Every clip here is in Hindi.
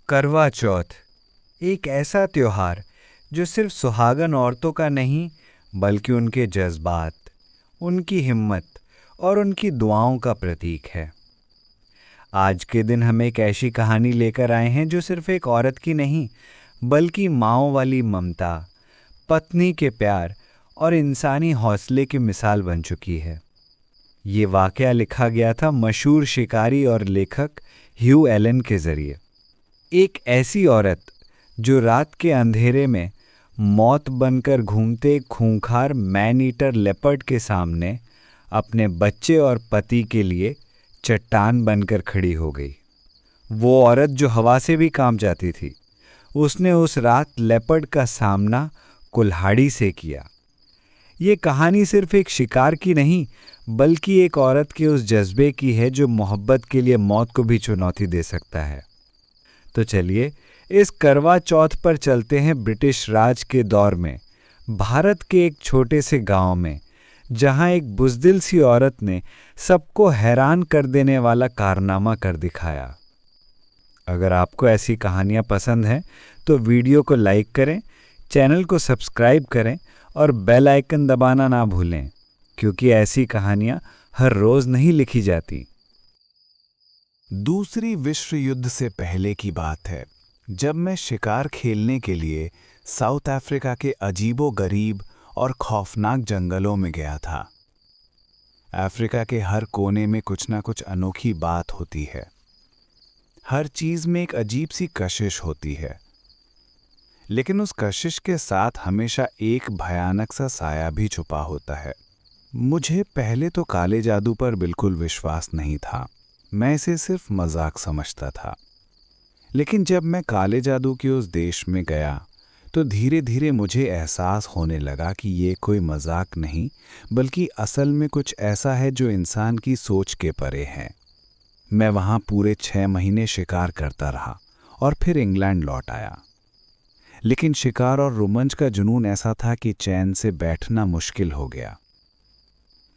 करवा चौथ एक ऐसा त्योहार जो सिर्फ सुहागन औरतों का नहीं बल्कि उनके जज्बात, उनकी हिम्मत और उनकी दुआओं का प्रतीक है। आज के दिन हम एक ऐसी कहानी लेकर आए हैं जो सिर्फ एक औरत की नहीं बल्कि माँओं वाली ममता, पत्नी के प्यार और इंसानी हौसले की मिसाल बन चुकी है। ये वाकया लिखा गया था मशहूर शिकारी और लेखक ह्यू एलन के जरिए। एक ऐसी औरत जो रात के अंधेरे में मौत बनकर घूमते खूंखार मैन ईटर लेपर्ड के सामने अपने बच्चे और पति के लिए चट्टान बनकर खड़ी हो गई। वो औरत जो हवा से भी कांप जाती थी, उसने उस रात लेपर्ड का सामना कुल्हाड़ी से किया। ये कहानी सिर्फ एक शिकार की नहीं बल्कि एक औरत के उस जज्बे की है जो मोहब्बत के लिए मौत को भी चुनौती दे सकता है। तो चलिए इस करवा चौथ पर चलते हैं ब्रिटिश राज के दौर में, भारत के एक छोटे से गांव में, जहां एक बुज़दिल सी औरत ने सबको हैरान कर देने वाला कारनामा कर दिखाया। अगर आपको ऐसी कहानियां पसंद हैं तो वीडियो को लाइक करें, चैनल को सब्सक्राइब करें और बेल आइकन दबाना ना भूलें, क्योंकि ऐसी कहानियां हर रोज नहीं लिखी जाती। दूसरी विश्व युद्ध से पहले की बात है, जब मैं शिकार खेलने के लिए साउथ अफ्रीका के अजीबो-गरीब और खौफनाक जंगलों में गया था। अफ्रीका के हर कोने में कुछ ना कुछ अनोखी बात होती है। हर चीज में एक अजीब सी कशिश होती है, लेकिन उस कशिश के साथ हमेशा एक भयानक सा साया भी छुपा होता है। मुझे पहले तो काले जादू पर बिल्कुल विश्वास नहीं था। मैं इसे सिर्फ मजाक समझता था। लेकिन जब मैं काले जादू के उस देश में गया तो धीरे धीरे मुझे एहसास होने लगा कि ये कोई मजाक नहीं बल्कि असल में कुछ ऐसा है जो इंसान की सोच के परे है। मैं वहाँ पूरे 6 महीने शिकार करता रहा और फिर इंग्लैंड लौट आया। लेकिन शिकार और रोमांच का जुनून ऐसा था कि चैन से बैठना मुश्किल हो गया।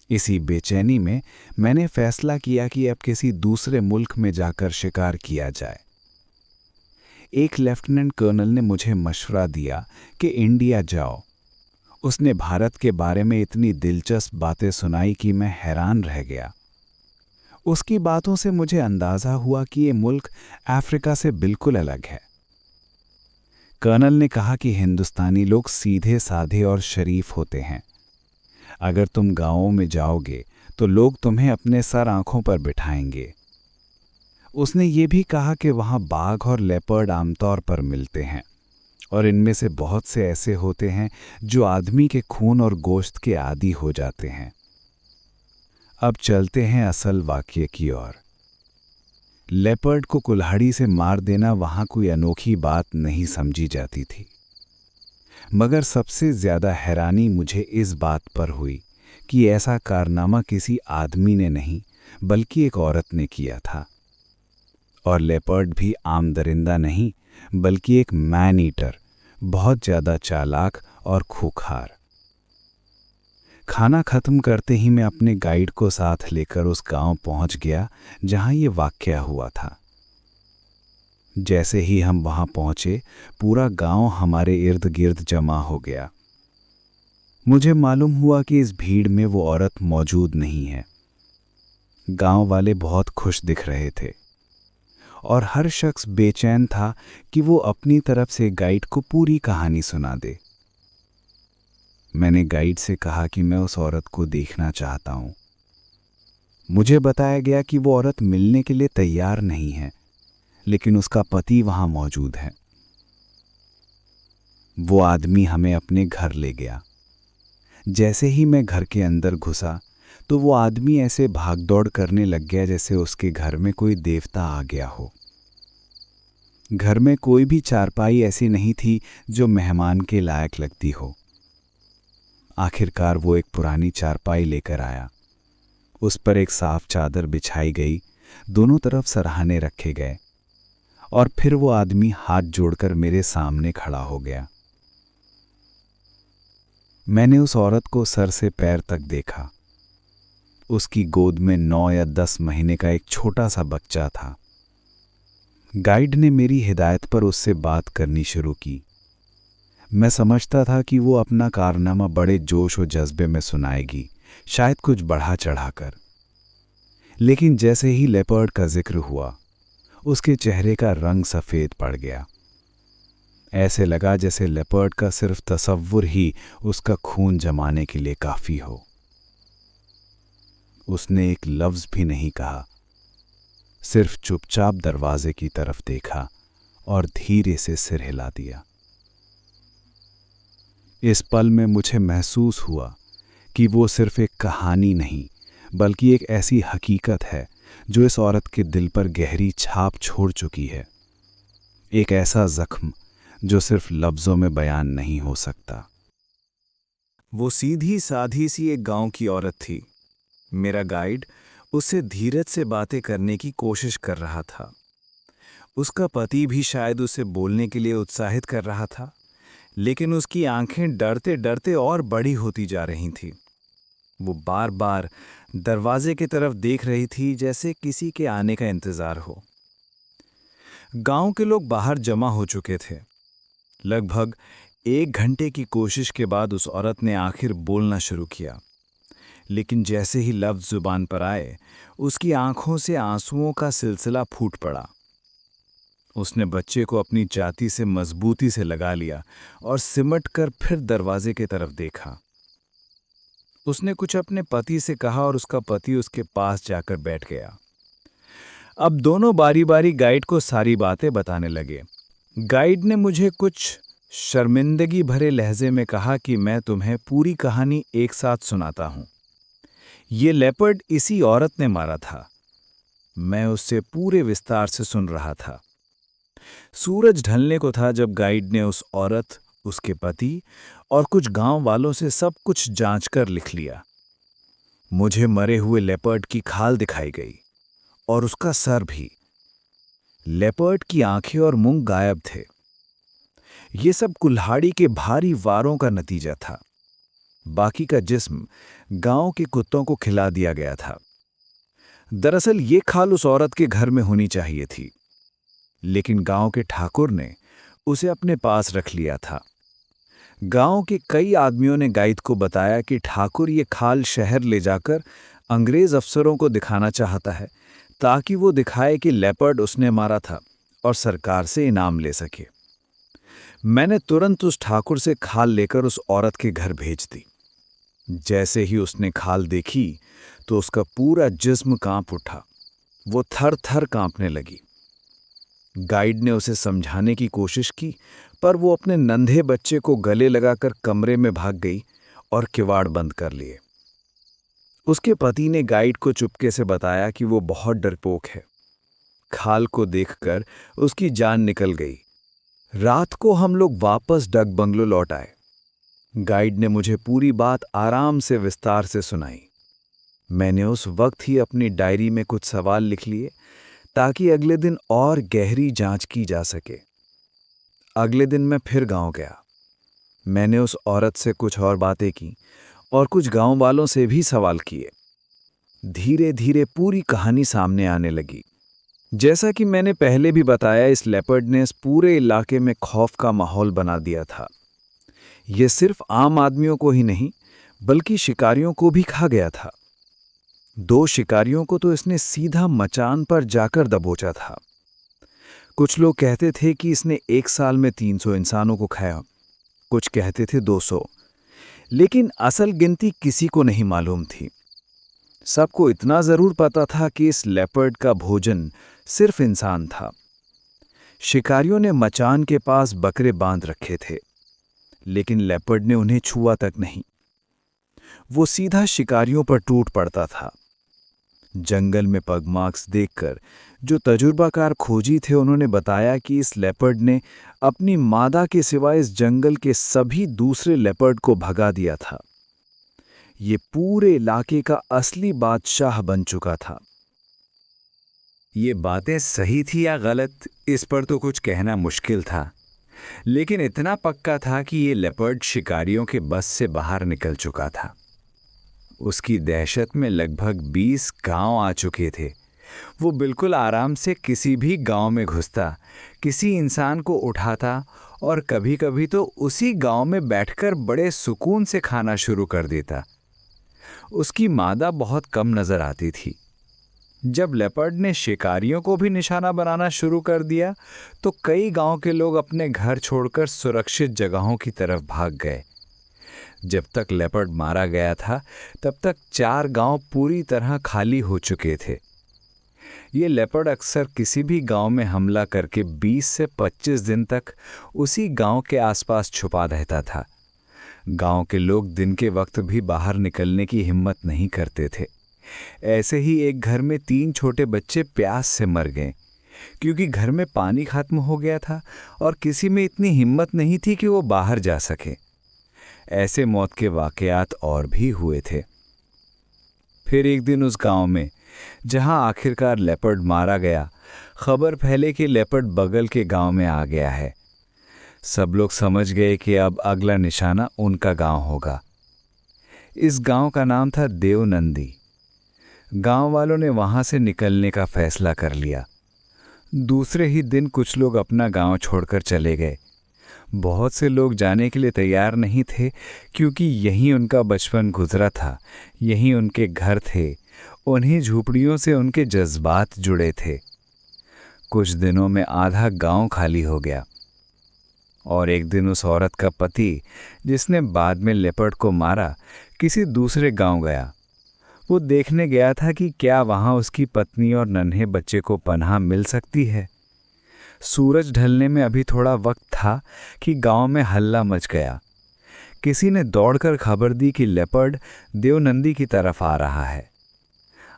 इसी बेचैनी में मैंने फैसला किया कि अब किसी दूसरे मुल्क में जाकर शिकार किया जाए। एक लेफ्टिनेंट कर्नल ने मुझे मशवरा दिया कि इंडिया जाओ। उसने भारत के बारे में इतनी दिलचस्प बातें सुनाई कि मैं हैरान रह गया। उसकी बातों से मुझे अंदाजा हुआ कि ये मुल्क अफ्रीका से बिल्कुल अलग है। कर्नल ने कहा कि हिंदुस्तानी लोग सीधे साधे और शरीफ होते हैं। अगर तुम गांवों में जाओगे तो लोग तुम्हें अपने सर आंखों पर बिठाएंगे। उसने ये भी कहा कि वहाँ बाघ और लेपर्ड आमतौर पर मिलते हैं और इनमें से बहुत से ऐसे होते हैं जो आदमी के खून और गोश्त के आदी हो जाते हैं। अब चलते हैं असल वाकये की ओर। लेपर्ड को कुल्हाड़ी से मार देना वहाँ कोई अनोखी बात नहीं समझी जाती थी, मगर सबसे ज्यादा हैरानी मुझे इस बात पर हुई कि ऐसा कारनामा किसी आदमी ने नहीं बल्कि एक औरत ने किया था। और लेपर्ड भी आम दरिंदा नहीं बल्कि एक मैन ईटर, बहुत ज्यादा चालाक और खूंखार। खाना खत्म करते ही मैं अपने गाइड को साथ लेकर उस गांव पहुंच गया जहां ये वाकया हुआ था। जैसे ही हम वहां पहुंचे, पूरा गांव हमारे इर्द गिर्द जमा हो गया। मुझे मालूम हुआ कि इस भीड़ में वो औरत मौजूद नहीं है। गांव वाले बहुत खुश दिख रहे थे और हर शख्स बेचैन था कि वो अपनी तरफ से गाइड को पूरी कहानी सुना दे। मैंने गाइड से कहा कि मैं उस औरत को देखना चाहता हूं। मुझे बताया गया कि वो औरत मिलने के लिए तैयार नहीं है, लेकिन उसका पति वहां मौजूद है। वो आदमी हमें अपने घर ले गया। जैसे ही मैं घर के अंदर घुसा तो वो आदमी ऐसे भागदौड़ करने लग गया जैसे उसके घर में कोई देवता आ गया हो। घर में कोई भी चारपाई ऐसी नहीं थी जो मेहमान के लायक लगती हो। आखिरकार वो एक पुरानी चारपाई लेकर आया। उस पर एक साफ चादर बिछाई गई, दोनों तरफ सरहाने रखे गए और फिर वो आदमी हाथ जोड़कर मेरे सामने खड़ा हो गया। मैंने उस औरत को सर से पैर तक देखा। उसकी गोद में 9 या 10 महीने का एक छोटा सा बच्चा था। गाइड ने मेरी हिदायत पर उससे बात करनी शुरू की। मैं समझता था कि वो अपना कारनामा बड़े जोश और जज्बे में सुनाएगी, शायद कुछ बढ़ा चढ़ाकर। लेकिन जैसे ही लेपर्ड का जिक्र हुआ, उसके चेहरे का रंग सफ़ेद पड़ गया। ऐसे लगा जैसे लेपर्ड का सिर्फ तसव्वुर ही उसका खून जमाने के लिए काफ़ी हो। उसने एक लफ्ज़ भी नहीं कहा, सिर्फ चुपचाप दरवाजे की तरफ देखा और धीरे से सिर हिला दिया। इस पल में मुझे महसूस हुआ कि वो सिर्फ एक कहानी नहीं, बल्कि एक ऐसी हकीकत है जो इस औरत के दिल पर गहरी छाप छोड़ चुकी है। एक ऐसा जख्म जो सिर्फ लफ्ज़ों में बयान नहीं हो सकता। वो सीधी साधी सी एक गांव की औरत थी। मेरा गाइड उससे धीरज से बातें करने की कोशिश कर रहा था। उसका पति भी शायद उसे बोलने के लिए उत्साहित कर रहा था, लेकिन उसकी आंखें डरते डरते और बड़ी होती जा रही थीं। वो बार बार दरवाजे की तरफ देख रही थी, जैसे किसी के आने का इंतजार हो। गांव के लोग बाहर जमा हो चुके थे। लगभग 1 घंटे की कोशिश के बाद उस औरत ने आखिर बोलना शुरू किया, लेकिन जैसे ही लफ्ज़ जुबान पर आए, उसकी आंखों से आंसुओं का सिलसिला फूट पड़ा। उसने बच्चे को अपनी छाती से मजबूती से लगा लिया और सिमट कर फिर दरवाजे की तरफ देखा। उसने कुछ अपने पति से कहा और उसका पति उसके पास जाकर बैठ गया। अब दोनों बारी बारी गाइड को सारी बातें बताने लगे। गाइड ने मुझे कुछ शर्मिंदगी भरे लहजे में कहा कि मैं तुम्हें पूरी कहानी एक साथ सुनाता हूं। ये लेपर्ड इसी औरत ने मारा था। मैं उससे पूरे विस्तार से सुन रहा था। सूरज ढलने को था जब गाइड ने उस औरत, उसके पति और कुछ गांव वालों से सब कुछ जांचकर लिख लिया। मुझे मरे हुए लेपर्ड की खाल दिखाई गई और उसका सर भी। लेपर्ड की आंखें और मुंह गायब थे। ये सब कुल्हाड़ी के भारी वारों का नतीजा था। बाकी का जिस्म गांव के कुत्तों को खिला दिया गया था। दरअसल ये खाल उस औरत के घर में होनी चाहिए थी, लेकिन गांव के ठाकुर ने उसे अपने पास रख लिया था। गांव के कई आदमियों ने गाइड को बताया कि ठाकुर ये खाल शहर ले जाकर अंग्रेज अफसरों को दिखाना चाहता है, ताकि वो दिखाए कि लेपर्ड उसने मारा था और सरकार से इनाम ले सके। मैंने तुरंत उस ठाकुर से खाल लेकर उस औरत के घर भेज दी। जैसे ही उसने खाल देखी तो उसका पूरा जिस्म कांप उठा। वो थर थर कांपने लगी। गाइड ने उसे समझाने की कोशिश की, पर वो अपने नन्हे बच्चे को गले लगाकर कमरे में भाग गई और किवाड़ बंद कर लिए। उसके पति ने गाइड को चुपके से बताया कि वो बहुत डरपोक है। खाल को देखकर उसकी जान निकल गई। रात को हम लोग वापस डक बंगलो लौट आए। गाइड ने मुझे पूरी बात आराम से विस्तार से सुनाई। मैंने उस वक्त ही अपनी डायरी में कुछ सवाल लिख लिए, ताकि अगले दिन और गहरी जांच की जा सके। अगले दिन मैं फिर गांव गया। मैंने उस औरत से कुछ और बातें की और कुछ गांव वालों से भी सवाल किए। धीरे धीरे पूरी कहानी सामने आने लगी। जैसा कि मैंने पहले भी बताया, इस लेपर्ड ने इस पूरे इलाके में खौफ का माहौल बना दिया था। यह सिर्फ आम आदमियों को ही नहीं, बल्कि शिकारियों को भी खा गया था। 2 शिकारियों को तो इसने सीधा मचान पर जाकर दबोचा था। कुछ लोग कहते थे कि इसने 1 साल में 300 इंसानों को खाया, कुछ कहते थे 200, लेकिन असल गिनती किसी को नहीं मालूम थी। सबको इतना जरूर पता था कि इस लेपर्ड का भोजन सिर्फ इंसान था। शिकारियों ने मचान के पास बकरे बांध रखे थे, लेकिन लेपर्ड ने उन्हें छुआ तक नहीं। वो सीधा शिकारियों पर टूट पड़ता था। जंगल में पग मार्क्स देखकर जो तजुर्बाकार खोजी थे, उन्होंने बताया कि इस लेपर्ड ने अपनी मादा के सिवाय इस जंगल के सभी दूसरे लेपर्ड को भगा दिया था। ये पूरे इलाके का असली बादशाह बन चुका था। ये बातें सही थी या गलत, इस पर तो कुछ कहना मुश्किल था, लेकिन इतना पक्का था कि ये लेपर्ड शिकारियों के बस से बाहर निकल चुका था। उसकी दहशत में लगभग 20 गांव आ चुके थे, वो बिल्कुल आराम से किसी भी गांव में घुसता, किसी इंसान को उठाता और कभी-कभी तो उसी गांव में बैठकर बड़े सुकून से खाना शुरू कर देता। उसकी मादा बहुत कम नजर आती थी। जब लेपर्ड ने शिकारियों को भी निशाना बनाना शुरू कर दिया, तो कई गांव के लोग अपने घर छोड़कर सुरक्षित जगहों की तरफ भाग गए। जब तक लेपर्ड मारा गया था, तब तक 4 गांव पूरी तरह खाली हो चुके थे। ये लेपर्ड अक्सर किसी भी गांव में हमला करके 20 से 25 दिन तक उसी गांव के आसपास छुपा रहता था। गांव के लोग दिन के वक्त भी बाहर निकलने की हिम्मत नहीं करते थे। ऐसे ही एक घर में 3 छोटे बच्चे प्यास से मर गए, क्योंकि घर में पानी खत्म हो गया था और किसी में इतनी हिम्मत नहीं थी कि वो बाहर जा सके। ऐसे मौत के वाकयात और भी हुए थे। फिर एक दिन उस गांव में, जहां आखिरकार लेपर्ड मारा गया, खबर फैले कि लेपर्ड बगल के गांव में आ गया है। सब लोग समझ गए कि अब अगला निशाना उनका गांव होगा। इस गांव का नाम था देवनंदी। गांव वालों ने वहां से निकलने का फैसला कर लिया। दूसरे ही दिन कुछ लोग अपना गांव छोड़कर चले गए। बहुत से लोग जाने के लिए तैयार नहीं थे, क्योंकि यहीं उनका बचपन गुजरा था, यहीं उनके घर थे, उन्हीं झूपड़ियों से उनके जज्बात जुड़े थे। कुछ दिनों में आधा गांव खाली हो गया। और एक दिन उस औरत का पति, जिसने बाद में लेपर्ड को मारा, किसी दूसरे गांव गया। वो देखने गया था कि क्या वहां उसकी पत्नी और नन्हे बच्चे को पनाह मिल सकती है। सूरज ढलने में अभी थोड़ा वक्त था कि गांव में हल्ला मच गया। किसी ने दौड़कर खबर दी कि लेपर्ड देवनंदी की तरफ आ रहा है।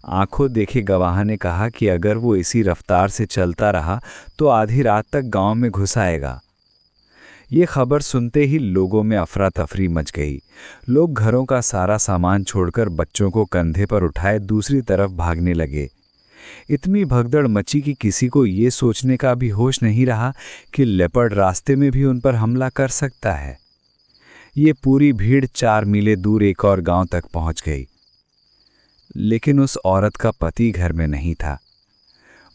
आंखों देखे गवाह ने कहा कि अगर वो इसी रफ्तार से चलता रहा तो आधी रात तक गांव में घुस आएगा। ये खबर सुनते ही लोगों में अफरा तफरी मच गई। लोग घरों का सारा सामान छोड़कर बच्चों को कंधे पर उठाए दूसरी तरफ भागने लगे। इतनी भगदड़ मची कि किसी को ये सोचने का भी होश नहीं रहा कि लेपर्ड रास्ते में भी उन पर हमला कर सकता है। ये पूरी भीड़ 4 मील दूर एक और गांव तक पहुंच गई। लेकिन उस औरत का पति घर में नहीं था।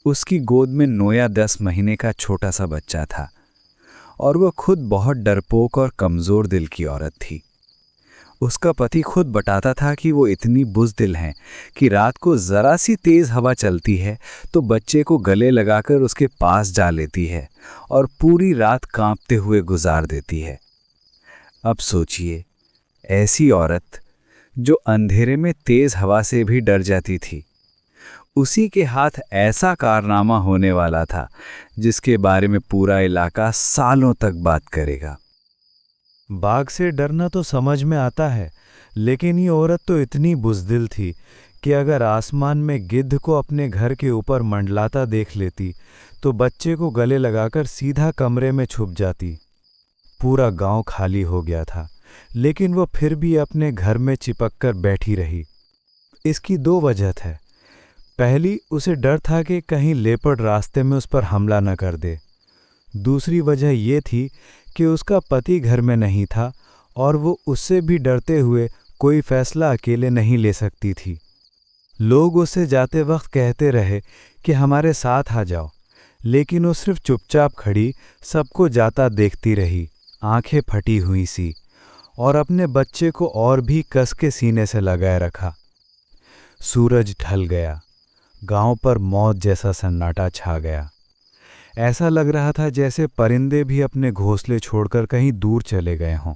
उसकी गोद में नोया 10 महीने का छोटा सा बच्चा था, और वह खुद बहुत डरपोक और कमज़ोर दिल की औरत थी। उसका पति खुद बताता था कि वो इतनी बुज़दिल हैं कि रात को ज़रा सी तेज़ हवा चलती है तो बच्चे को गले लगाकर उसके पास जा लेती है और पूरी रात कांपते हुए गुजार देती है। अब सोचिए, ऐसी औरत जो अंधेरे में तेज़ हवा से भी डर जाती थी, उसी के हाथ ऐसा कारनामा होने वाला था जिसके बारे में पूरा इलाका सालों तक बात करेगा। बाघ से डरना तो समझ में आता है, लेकिन ये औरत तो इतनी बुज़दिल थी कि अगर आसमान में गिद्ध को अपने घर के ऊपर मंडलाता देख लेती तो बच्चे को गले लगाकर सीधा कमरे में छुप जाती। पूरा गांव खाली हो गया था, लेकिन वो फिर भी अपने घर में चिपककर बैठी रही। इसकी 2 वजह थे। पहली, उसे डर था कि कहीं लेपर्ड रास्ते में उस पर हमला न कर दे। दूसरी वजह ये थी कि उसका पति घर में नहीं था और वो उससे भी डरते हुए कोई फैसला अकेले नहीं ले सकती थी। लोग उसे जाते वक्त कहते रहे कि हमारे साथ आ जाओ, लेकिन वो सिर्फ चुपचाप खड़ी सबको जाता देखती रही, आंखें फटी हुई सी, और अपने बच्चे को और भी कस के सीने से लगाए रखा। सूरज ढल गया। गांव पर मौत जैसा सन्नाटा छा गया। ऐसा लग रहा था जैसे परिंदे भी अपने घोंसले छोड़कर कहीं दूर चले गए हों।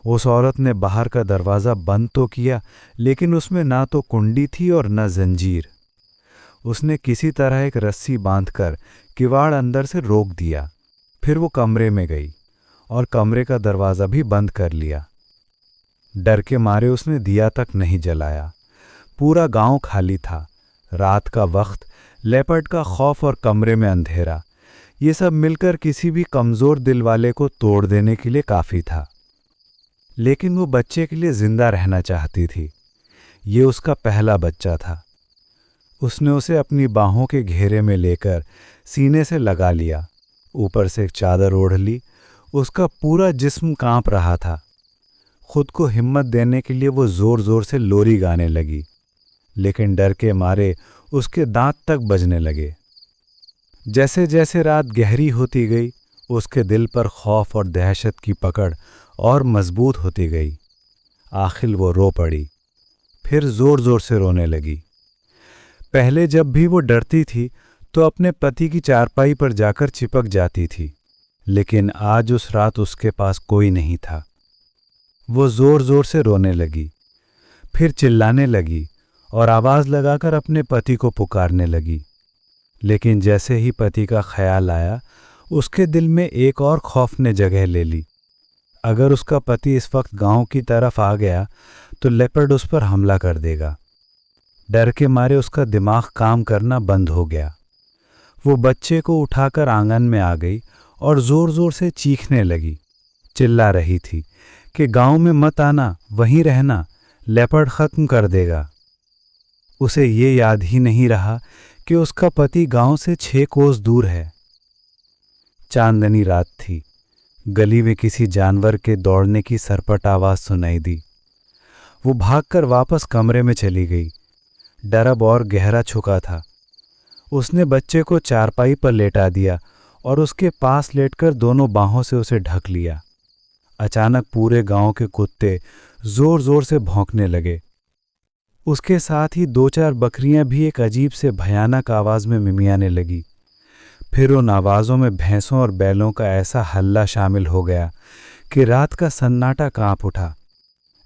उस औरत ने बाहर का दरवाज़ा बंद तो किया, लेकिन उसमें ना तो कुंडी थी और न जंजीर। उसने किसी तरह एक रस्सी बांधकर किवाड़ अंदर से रोक दिया। फिर वो कमरे में गई और कमरे का दरवाज़ा भी बंद कर लिया। डर के मारे उसने दिया तक नहीं जलाया। पूरा गांव खाली था। रात का वक्त, लेपर्ड का खौफ और कमरे में अंधेरा, ये सब मिलकर किसी भी कमज़ोर दिल वाले को तोड़ देने के लिए काफ़ी था। लेकिन वो बच्चे के लिए जिंदा रहना चाहती थी। ये उसका पहला बच्चा था। उसने उसे अपनी बाहों के घेरे में लेकर सीने से लगा लिया, ऊपर से एक चादर ओढ़ ली। उसका पूरा जिस्म कांप रहा था। खुद को हिम्मत देने के लिए वो ज़ोर ज़ोर से लोरी गाने लगी, लेकिन डर के मारे उसके दांत तक बजने लगे। जैसे जैसे रात गहरी होती गई, उसके दिल पर खौफ और दहशत की पकड़ और मजबूत होती गई। आखिर वो रो पड़ी, फिर जोर जोर से रोने लगी। पहले जब भी वो डरती थी तो अपने पति की चारपाई पर जाकर चिपक जाती थी, लेकिन आज उस रात उसके पास कोई नहीं था। वो जोर जोर से रोने लगी, फिर चिल्लाने लगी और आवाज लगाकर अपने पति को पुकारने लगी। लेकिन जैसे ही पति का ख्याल आया, उसके दिल में एक और खौफ ने जगह ले ली। अगर उसका पति इस वक्त गांव की तरफ आ गया तो लेपर्ड उस पर हमला कर देगा। डर के मारे उसका दिमाग काम करना बंद हो गया। वो बच्चे को उठाकर आंगन में आ गई और जोर जोर से चीखने लगी। चिल्ला रही थी कि गांव में मत आना, वहीं रहना, लेपर्ड खत्म कर देगा। उसे ये याद ही नहीं रहा कि उसका पति गांव से 6 कोस दूर है। चांदनी रात थी। गली में किसी जानवर के दौड़ने की सरपट आवाज सुनाई दी। वो भागकर वापस कमरे में चली गई। डर अब और गहरा छुका था। उसने बच्चे को चारपाई पर लेटा दिया और उसके पास लेटकर दोनों बाहों से उसे ढक लिया। अचानक पूरे गांव के कुत्ते जोर जोर से भौंकने लगे। उसके साथ ही 2-4 बकरियां भी एक अजीब से भयानक आवाज में मिमियाने लगी। फिर उन आवाज़ों में भैंसों और बैलों का ऐसा हल्ला शामिल हो गया कि रात का सन्नाटा कांप उठा।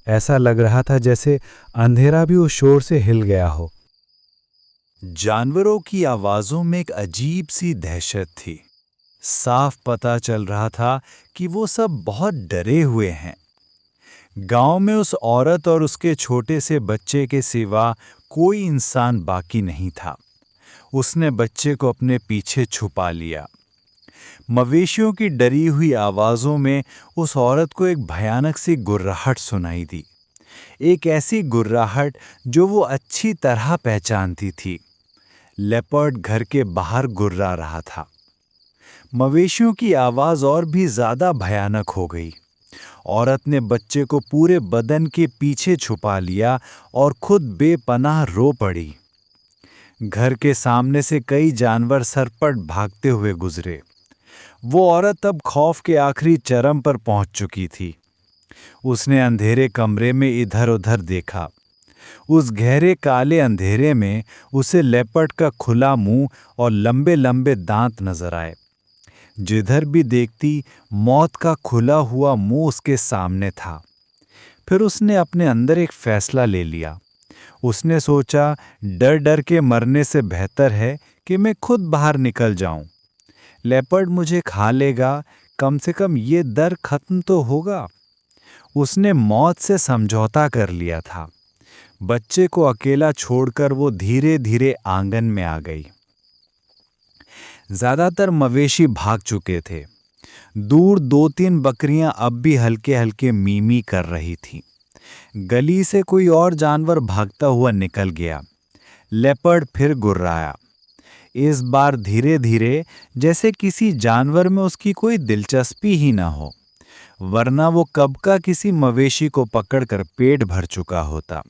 ऐसा लग रहा था जैसे अंधेरा भी उस शोर से हिल गया हो। जानवरों की आवाज़ों में एक अजीब सी दहशत थी। साफ पता चल रहा था कि वो सब बहुत डरे हुए हैं। गांव में उस औरत और उसके छोटे से बच्चे के सिवा कोई इंसान बाकी नहीं था। उसने बच्चे को अपने पीछे छुपा लिया। मवेशियों की डरी हुई आवाज़ों में उस औरत को एक भयानक सी गुर्राहट सुनाई दी। एक ऐसी गुर्राहट जो वो अच्छी तरह पहचानती थी। लेपर्ड घर के बाहर गुर्रा रहा था। मवेशियों की आवाज़ और भी ज़्यादा भयानक हो गई। औरत ने बच्चे को पूरे बदन के पीछे छुपा लिया और खुद बेपनाह रो पड़ी। घर के सामने से कई जानवर सरपट भागते हुए गुजरे। वो औरत अब खौफ के आखिरी चरम पर पहुंच चुकी थी। उसने अंधेरे कमरे में इधर उधर देखा। उस गहरे काले अंधेरे में उसे लेपर्ड का खुला मुंह और लंबे लंबे दांत नजर आए। जिधर भी देखती, मौत का खुला हुआ मुंह उसके सामने था। फिर उसने अपने अंदर एक फैसला ले लिया। उसने सोचा, डर डर के मरने से बेहतर है कि मैं खुद बाहर निकल जाऊं। लेपर्ड मुझे खा लेगा, कम से कम ये डर खत्म तो होगा। उसने मौत से समझौता कर लिया था। बच्चे को अकेला छोड़कर वो धीरे धीरे आंगन में आ गई। ज्यादातर मवेशी भाग चुके थे। दूर 2-3 बकरियां अब भी हल्के हल्के मीमी कर रही थीं। गली से कोई और जानवर भागता हुआ निकल गया। लेपर्ड फिर गुर्राया। इस बार धीरे धीरे, जैसे किसी जानवर में उसकी कोई दिलचस्पी ही ना हो, वरना वो कब का किसी मवेशी को पकड़कर पेट भर चुका होता।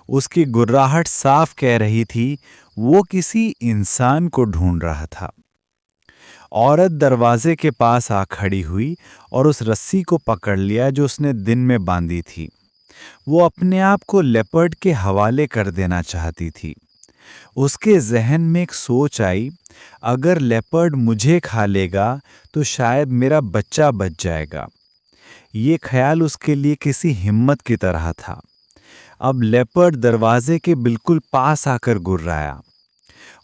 उसकी गुर्राहट साफ कह रही थी वो किसी इंसान को ढूंढ रहा था। औरत दरवाजे के पास आ खड़ी हुई और उस रस्सी को पकड़ लिया जो उसने दिन में बांधी थी। वो अपने आप को लेपर्ड के हवाले कर देना चाहती थी। उसके जहन में एक सोच आई, अगर लेपर्ड मुझे खा लेगा तो शायद मेरा बच्चा बच जाएगा। ये ख्याल उसके लिए किसी हिम्मत की तरह था। अब लेपर्ड दरवाजे के बिल्कुल पास आकर गुर्राया।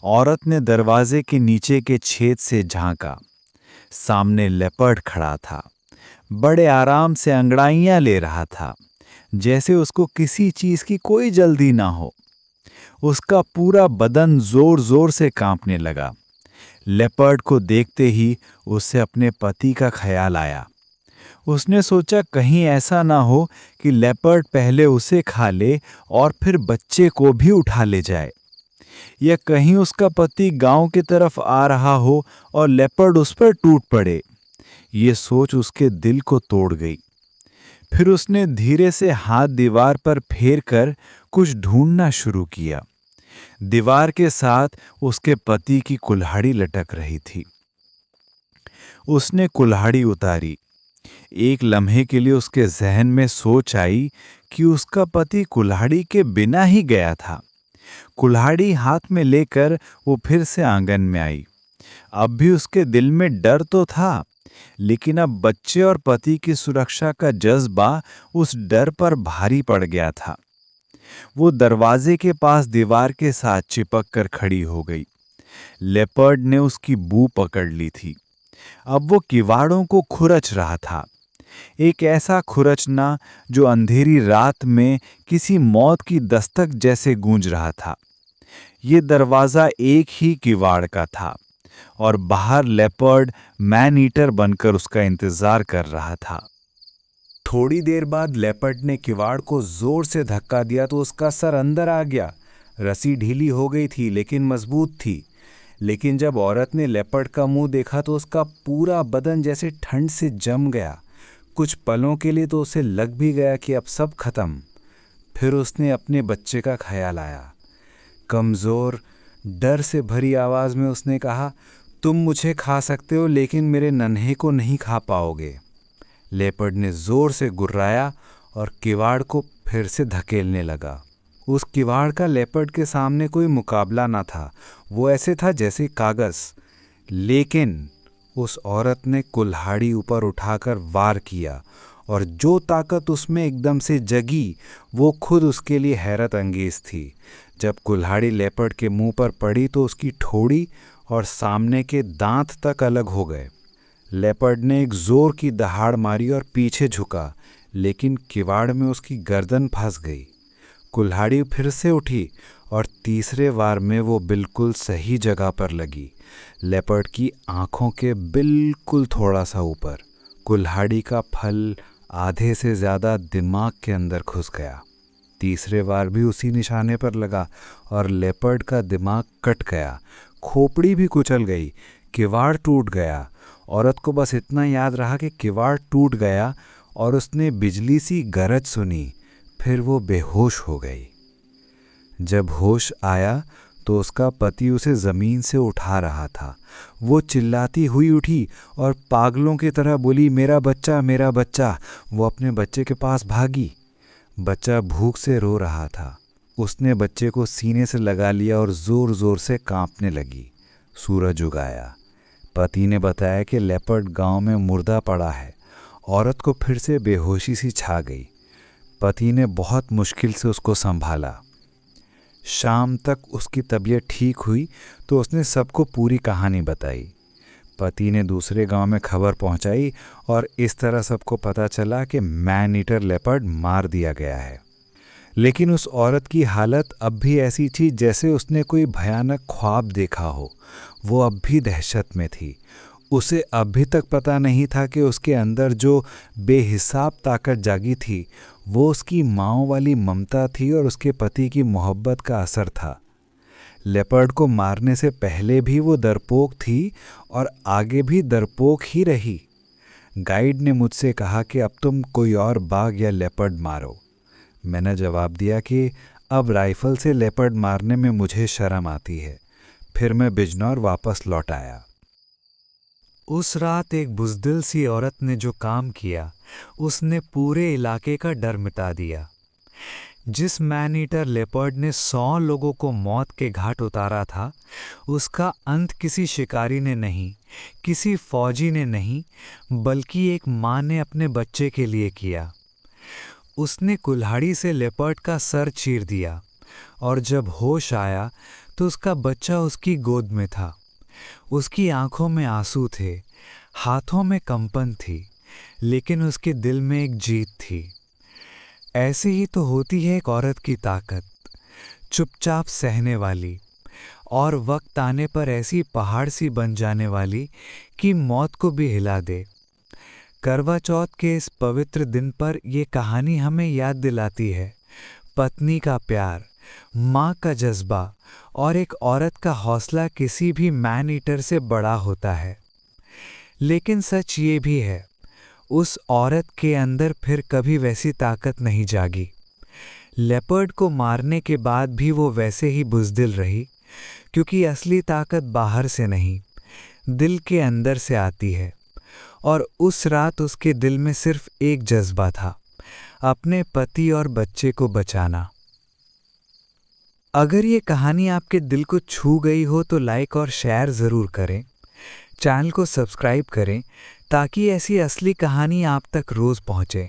औरत ने दरवाजे के नीचे के छेद से झांका। सामने लेपर्ड खड़ा था। बड़े आराम से अंगड़ाइयां ले रहा था, जैसे उसको किसी चीज की कोई जल्दी ना हो। उसका पूरा बदन जोर जोर से कांपने लगा। लेपर्ड को देखते ही उसे अपने पति का ख्याल आया। उसने सोचा कहीं ऐसा ना हो कि लेपर्ड पहले उसे खा ले और फिर बच्चे को भी उठा ले जाए, या कहीं उसका पति गांव की तरफ आ रहा हो और लेपर्ड उस पर टूट पड़े। ये सोच उसके दिल को तोड़ गई। फिर उसने धीरे से हाथ दीवार पर फेर कर कुछ ढूंढना शुरू किया। दीवार के साथ उसके पति की कुल्हाड़ी लटक रही थी। उसने कुल्हाड़ी उतारी। एक लम्हे के लिए उसके जहन में सोच आई कि उसका पति कुल्हाड़ी के बिना ही गया था। कुल्हाड़ी हाथ में लेकर वो फिर से आंगन में आई। अब भी उसके दिल में डर तो था, लेकिन अब बच्चे और पति की सुरक्षा का जज्बा उस डर पर भारी पड़ गया था। वो दरवाजे के पास दीवार के साथ चिपक कर खड़ी हो गई। लेपर्ड ने उसकी बू पकड़ ली थी। अब वो किवाड़ों को खुरच रहा था, एक ऐसा खुरचना जो अंधेरी रात में किसी मौत की दस्तक जैसे गूंज रहा था। ये दरवाज़ा एक ही किवाड़ का था और बाहर लेपर्ड मैन ईटर बनकर उसका इंतजार कर रहा था। थोड़ी देर बाद लेपर्ड ने किवाड़ को जोर से धक्का दिया तो उसका सर अंदर आ गया। रस्सी ढीली हो गई थी लेकिन मजबूत थी। लेकिन जब औरत ने लेपर्ड का मुंह देखा तो उसका पूरा बदन जैसे ठंड से जम गया। कुछ पलों के लिए तो उसे लग भी गया कि अब सब खत्म। फिर उसने अपने बच्चे का ख्याल आया। कमज़ोर, डर से भरी आवाज़ में उसने कहा, तुम मुझे खा सकते हो लेकिन मेरे नन्हे को नहीं खा पाओगे। लेपर्ड ने ज़ोर से गुर्राया और किवाड़ को फिर से धकेलने लगा। उस किवाड़ का लेपर्ड के सामने कोई मुकाबला ना था। वो ऐसे था जैसे कागज़। लेकिन उस औरत ने कुल्हाड़ी ऊपर उठाकर वार किया और जो ताकत उसमें एकदम से जगी वो खुद उसके लिए हैरत अंगेज थी। जब कुल्हाड़ी लेपर्ड के मुंह पर पड़ी तो उसकी ठोड़ी और सामने के दांत तक अलग हो गए। लेपर्ड ने एक जोर की दहाड़ मारी और पीछे झुका, लेकिन किवाड़ में उसकी गर्दन फंस गई। कुल्हाड़ी फिर से उठी और तीसरे वार में वो बिल्कुल सही जगह पर लगी, लेपर्ड की आंखों के बिल्कुल थोड़ा सा ऊपर। कुल्हाड़ी का फल आधे से ज़्यादा दिमाग के अंदर घुस गया। तीसरे वार भी उसी निशाने पर लगा और लेपर्ड का दिमाग कट गया, खोपड़ी भी कुचल गई, किवाड़ टूट गया। औरत को बस इतना याद रहा कि किवाड़ टूट गया और उसने बिजली सी गरज सुनी। फिर वो बेहोश हो गई। जब होश आया तो उसका पति उसे ज़मीन से उठा रहा था। वो चिल्लाती हुई उठी और पागलों की तरह बोली, मेरा बच्चा, मेरा बच्चा। वो अपने बच्चे के पास भागी। बच्चा भूख से रो रहा था। उसने बच्चे को सीने से लगा लिया और ज़ोर ज़ोर से कांपने लगी। सूरज उगाया। पति ने बताया कि लेपर्ड गांव में मुर्दा पड़ा है। औरत को फिर से बेहोशी सी छा गई। पति ने बहुत मुश्किल से उसको संभाला। शाम तक उसकी तबीयत ठीक हुई तो उसने सबको पूरी कहानी बताई। पति ने दूसरे गांव में खबर पहुंचाई और इस तरह सबको पता चला कि मैन ईटर लेपर्ड मार दिया गया है। लेकिन उस औरत की हालत अब भी ऐसी थी जैसे उसने कोई भयानक ख्वाब देखा हो। वो अब भी दहशत में थी। उसे अभी तक पता नहीं था कि उसके अंदर जो बेहिसाब ताकत जागी थी वो उसकी माँओं वाली ममता थी और उसके पति की मोहब्बत का असर था। लेपर्ड को मारने से पहले भी वो डरपोक थी और आगे भी डरपोक ही रही। गाइड ने मुझसे कहा कि अब तुम कोई और बाघ या लेपर्ड मारो। मैंने जवाब दिया कि अब राइफल से लेपर्ड मारने में मुझे शर्म आती है। फिर मैं बिजनौर वापस लौट आया। उस रात एक बुज़दिल सी औरत ने जो काम किया उसने पूरे इलाके का डर मिटा दिया। जिस मैन ईटर लेपर्ड ने 100 लोगों को मौत के घाट उतारा था, उसका अंत किसी शिकारी ने नहीं, किसी फौजी ने नहीं, बल्कि एक माँ ने अपने बच्चे के लिए किया। उसने कुल्हाड़ी से लेपर्ड का सर चीर दिया और जब होश आया तो उसका बच्चा उसकी गोद में था। उसकी आंखों में आंसू थे, हाथों में कंपन थी, लेकिन उसके दिल में एक जीत थी। ऐसे ही तो होती है एक औरत की ताकत, चुपचाप सहने वाली और वक्त आने पर ऐसी पहाड़ सी बन जाने वाली कि मौत को भी हिला दे। करवा चौथ के इस पवित्र दिन पर ये कहानी हमें याद दिलाती है पत्नी का प्यार, माँ का जज्बा और एक औरत का हौसला किसी भी मैन ईटर से बड़ा होता है। लेकिन सच ये भी है, उस औरत के अंदर फिर कभी वैसी ताकत नहीं जागी। लेपर्ड को मारने के बाद भी वो वैसे ही बुज़दिल रही, क्योंकि असली ताकत बाहर से नहीं, दिल के अंदर से आती है। और उस रात उसके दिल में सिर्फ एक जज्बा था, अपने पति और बच्चे को बचाना। अगर ये कहानी आपके दिल को छू गई हो तो लाइक और शेयर ज़रूर करें। चैनल को सब्सक्राइब करें ताकि ऐसी असली कहानी आप तक रोज़ पहुँचे।